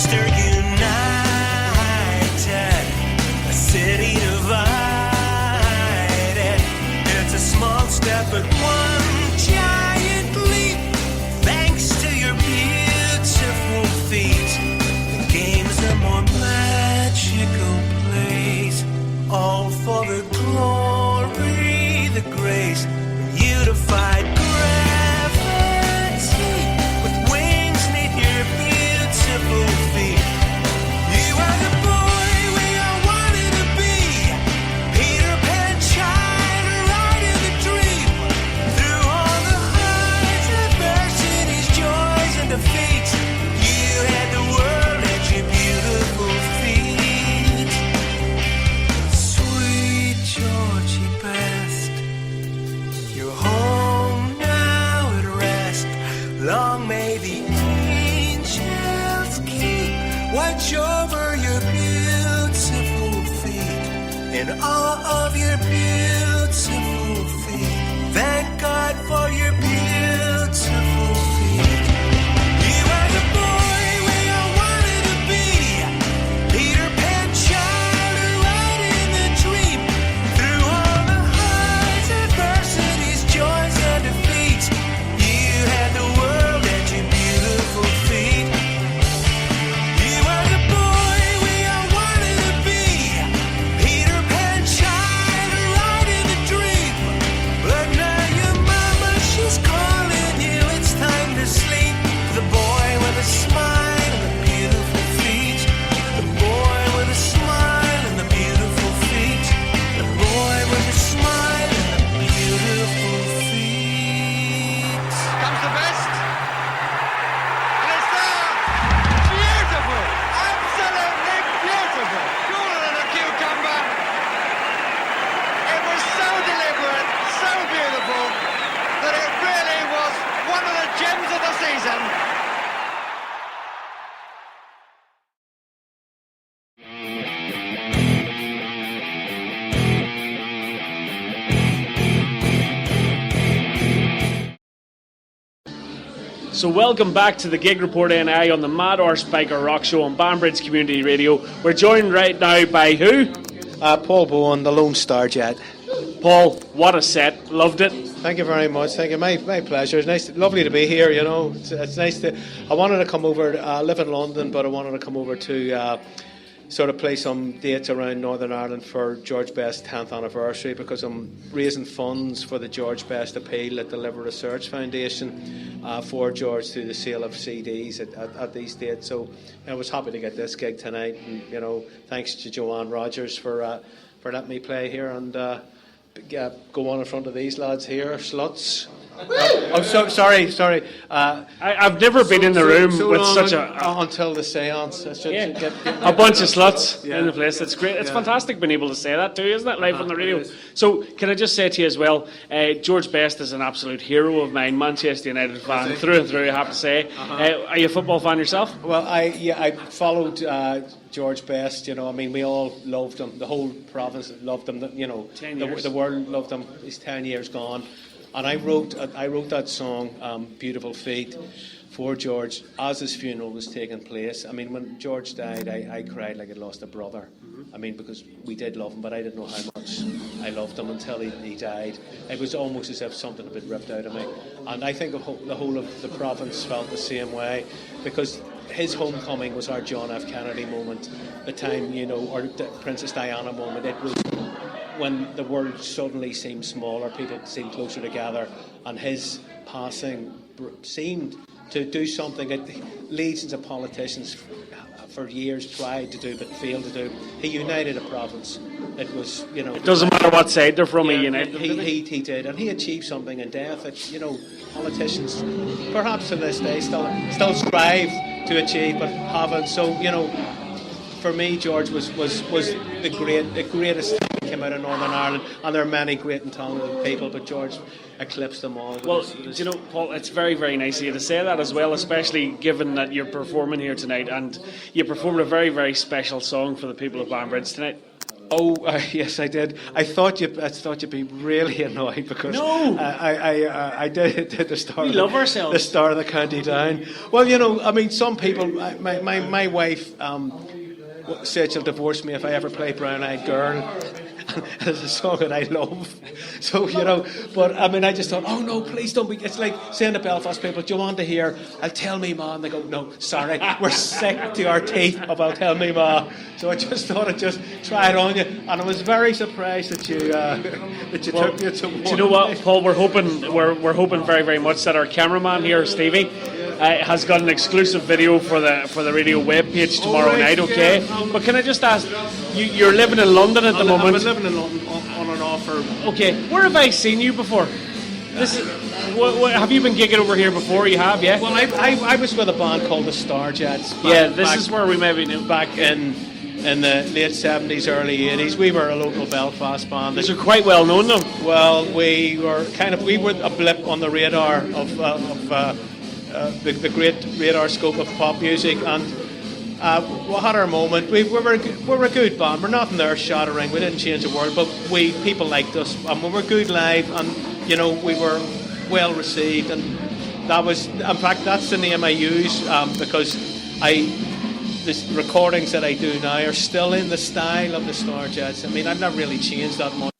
Manchester United, a city divided. It's a small step but one giant leap, thanks to your beautiful feet. The game's a more magical place, all for the glory, the grace, unified gravity, with wings neath your beautiful feet. You are the boy we all wanted to be, Peter Pan child, riding the dream, through all the highs, adversities, joys and defeats. You had the world at your beautiful feet. Sweet Georgie best, you're home now at rest. Long may the angels keep watch over your beautiful feet, in awe of your beautiful feet. Thank God for your beautiful feet. You are the boy we all wanted to be, Peter Pan child, riding the dream, through all the highs, adversities, joys and defeats. You had the world at your beautiful feet. You are the boy we all wanted to be, Peter Pan child, riding the dream. But now your mama, she's calling you, it's time to sleep. The boy with a smile and the beautiful feet. The boy with a smile and the beautiful feet. The boy with a smile and the beautiful feet. Comes the best. And it's there. Beautiful. Absolutely beautiful. Cooler than a cucumber. It was so deliberate, so beautiful, that it really was one of the gems of the season. So welcome back to the Gig Report NI on the Mad Horse Biker Rock Show on Banbridge Community Radio. We're joined right now by who? Paul Bowen, the Lone Star Jet. Paul, what a set. Loved it. Thank you very much. Thank you. My pleasure. It's nice, lovely to be here. You know, it's nice to. I wanted to come over. I live in London, but I wanted to come over to sort of play some dates around Northern Ireland for George Best's 10th anniversary, because I'm raising funds for the George Best Appeal at the Liver Research Foundation for George through the sale of CDs at these dates. So I was happy to get this gig tonight, and you know, thanks to Joanne Rogers for letting me play here and go on in front of these lads here, sluts. Sorry. I've never been in the room with such until the seance. Get a bunch of sluts in the place. It's great. It's fantastic being able to say that too, isn't it? Live on the radio. So can I just say to you as well, George Best is an absolute hero of mine. Manchester United fan through and through, I have to say. Are you a football fan yourself? Well, I followed George Best. You know, I mean, we all loved him. The whole province loved him. You know, the world loved him. He's 10 years gone. And I wrote that song, Beautiful Feet, for George as his funeral was taking place. I mean, when George died, I cried like I'd lost a brother. I mean, because we did love him, but I didn't know how much I loved him until he died. It was almost as if something had been ripped out of me. And I think the whole of the province felt the same way, because his homecoming was our John F. Kennedy moment, the time, you know, or the Princess Diana moment. It was when the world suddenly seemed smaller, people seemed closer together, and his passing seemed to do something that legions of politicians for years tried to do but failed to do. He united a province. It was, you know, it doesn't matter what side they're from. He united them. He did, and he achieved something in death that, you know, politicians, perhaps to this day, still strive to achieve but haven't. So, you know, for me, George was the greatest thing that came out of Northern Ireland, and there are many great and talented people, but George eclipsed them all. Well, you know, Paul, it's very, very nice of you to say that as well, especially given that you're performing here tonight, and you performed a very, very special song for the people of Banbridge tonight. Oh yes, I did. I thought you'd be really annoyed because No. I did the start. We love ourselves. The start of the county down. Well, you know, I mean, some people. My wife said she'll divorce me if I ever play Brown Eyed Girl. It's a song that I love. So, you know, but I mean, I just thought, oh no, please don't be. It's like saying to Belfast people, do you want to hear I'll Tell Me Ma? And they go, no, sorry, we're sick to our teeth of I'll Tell Me Ma. So I just thought I'd just try it on you. And I was very surprised that you took me to one. Do you know what, Paul? We're hoping very, very much that our cameraman here, Stevie, has got an exclusive video for the radio webpage tomorrow night. Okay, but can I just ask, you're living in London at the moment? I've been living in London on and off for. Okay, where have I seen you before? Have you been gigging over here before? You have, yeah. Well, I was with a band called the Starjets. This is where we maybe knew back in the late 70s, early 80s. We were a local Belfast band. These are quite well known, though. Well, we were a blip on the radar of the great radar scope of pop music, and we had our moment. We're a good band. We're not in there shattering. We didn't change the world, but people liked us, and we were good live, and you know, we were well received, and that was, in fact, that's the name I use because the recordings that I do now are still in the style of the Starjets. I mean, I've not really changed that much.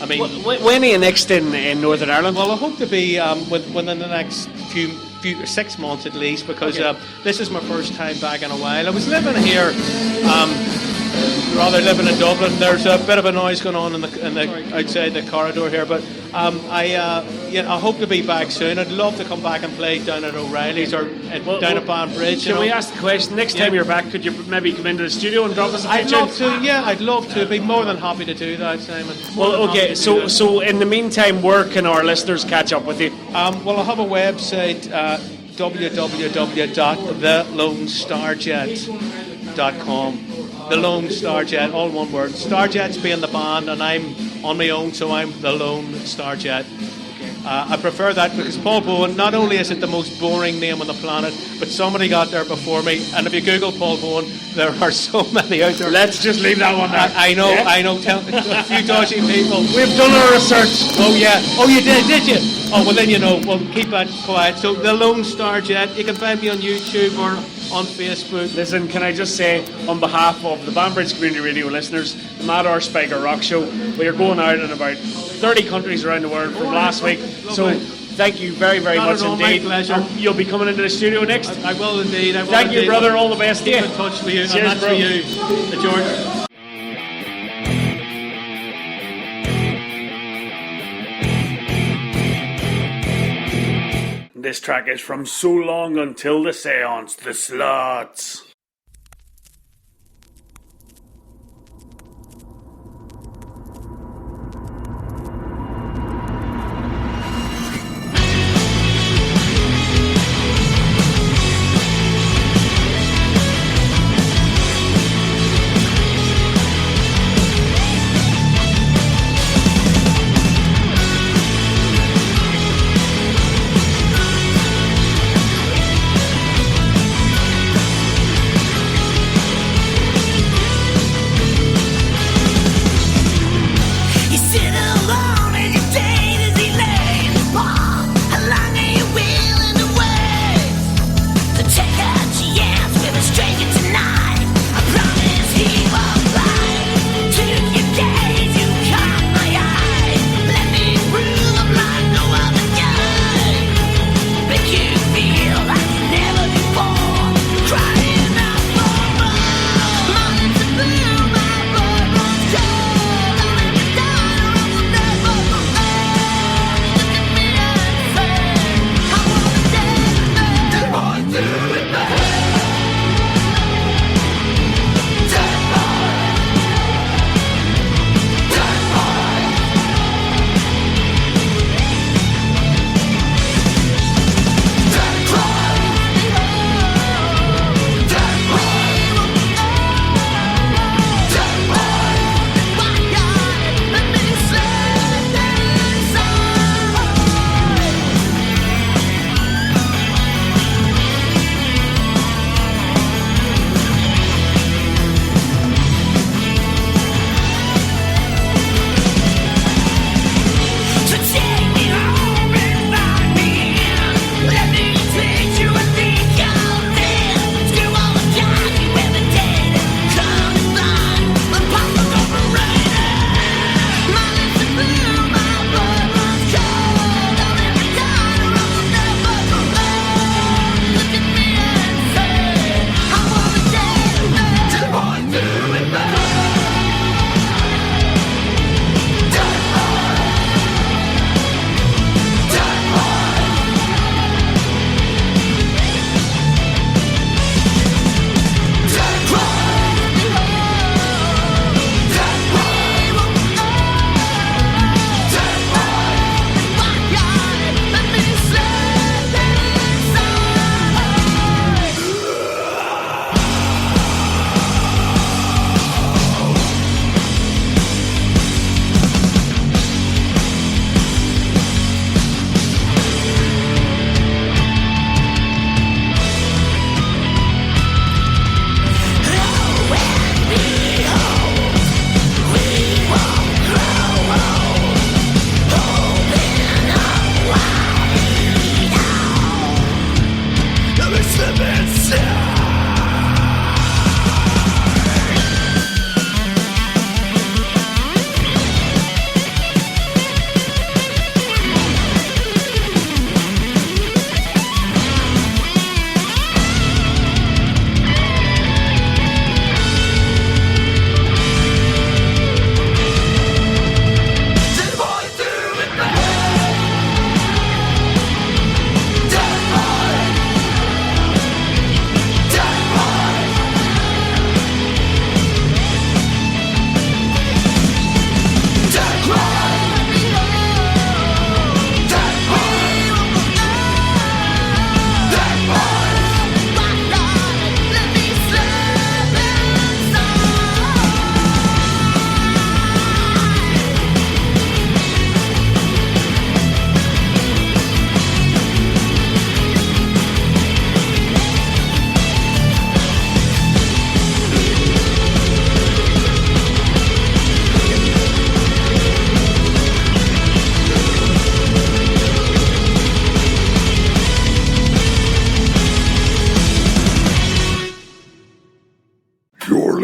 I mean, when are you next in Northern Ireland? Well, I hope to be within the next few 6 months at least, because this is my first time back in a while. I was living here, living in Dublin. There's a bit of a noise going on in the outside the corridor here, but I hope to be back soon. I'd love to come back and play down at O'Reilly's or down at Banbridge. Can we ask the question, next time you're back, could you maybe come into the studio and drop us a picture? I'd love to. I'd be more than happy to do that, Simon. Well, okay, so in the meantime, where can our listeners catch up with you? Well, I have a website, www.thelonestarjet.com. The Lone Starjet, all one word. Starjet's being the band, and I'm on my own, so I'm the Lone Starjet. I prefer that because Paul Bowen, not only is it the most boring name on the planet, but somebody got there before me, and if you Google Paul Bowen, there are so many out there. Let's just leave that one there. I know. A few dodgy people. We've done our research. Oh yeah. Oh, you did you? Oh, well then you know. Well, keep that quiet. So the Lone Starjet. You can find me on YouTube or on Facebook. Listen, can I just say, on behalf of the Banbridge Community Radio listeners, the Mad Hour Spiker Rock Show, we are going out in about 30 countries around the world from last week. So thank you very, very much indeed. My pleasure. You'll be coming into the studio next. I will indeed. Thank you, brother. All the best. Keep in touch with you. Cheers, and that's bro. for you, George. This track is from So Long Until The Seance, The Sluts.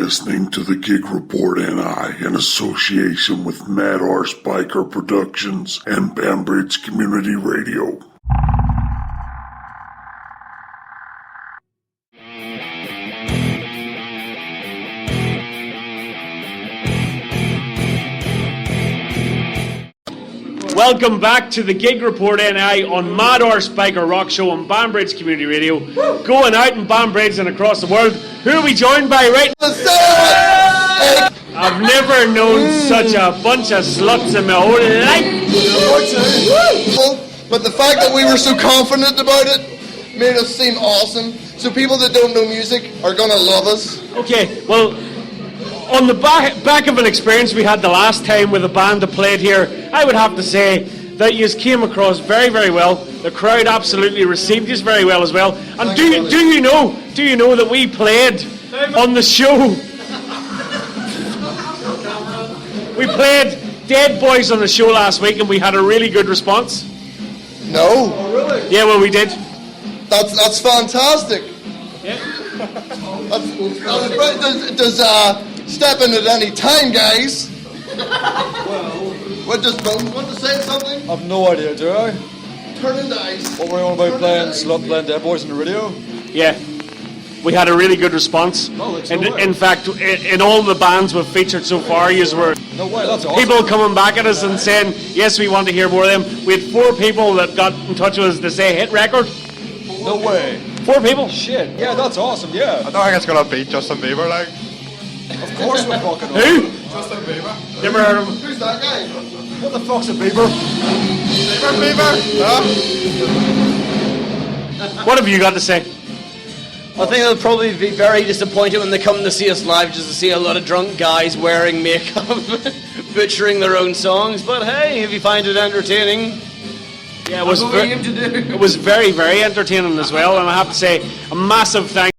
Listening to the Gig Report NI in association with Mad Horse Biker Productions and Banbridge Community Radio. Welcome back to the Gig Report NI on Mad Horse Biker Rock Show on Banbridge Community Radio. Woo! Going out in Banbridge and across the world. Who are we joined by right now? I've never known such a bunch of sluts in my whole life. But the fact that we were so confident about it made us seem awesome. So people that don't know music are going to love us. Okay, well, on the back of an experience we had the last time with a band that played here, I would have to say that you came across very, very well. The crowd absolutely received you very well as well. And do you know that we played on the show? We played Dead Boys on the show last week and we had a really good response. No. Oh, really? Yeah, well, we did. That's fantastic. Yeah. Does step in at any time, guys? What does Bones want to say something? I've no idea, do I? Turn into ice. What were you on about playing Dead Boys on the radio? Yeah. We had a really good response. Oh, that's and no way. in fact, in all the bands we've featured so far, you were No way, that's awesome. people coming back at us and saying, yes, we want to hear more of them. We had 4 people that got in touch with us to say hit record. No way. 4 people. Shit, yeah, that's awesome, yeah. I don't think it's gonna beat Justin Bieber, like. Of course we're fucking Who? Justin Bieber. Never heard of him. Who's that guy? What the fuck's a Bieber? Bieber. What have you got to say? I think they'll probably be very disappointed when they come to see us live, just to see a lot of drunk guys wearing makeup, butchering their own songs. But hey, if you find it entertaining, Yeah, it was very, very entertaining as well. And I have to say, a massive thank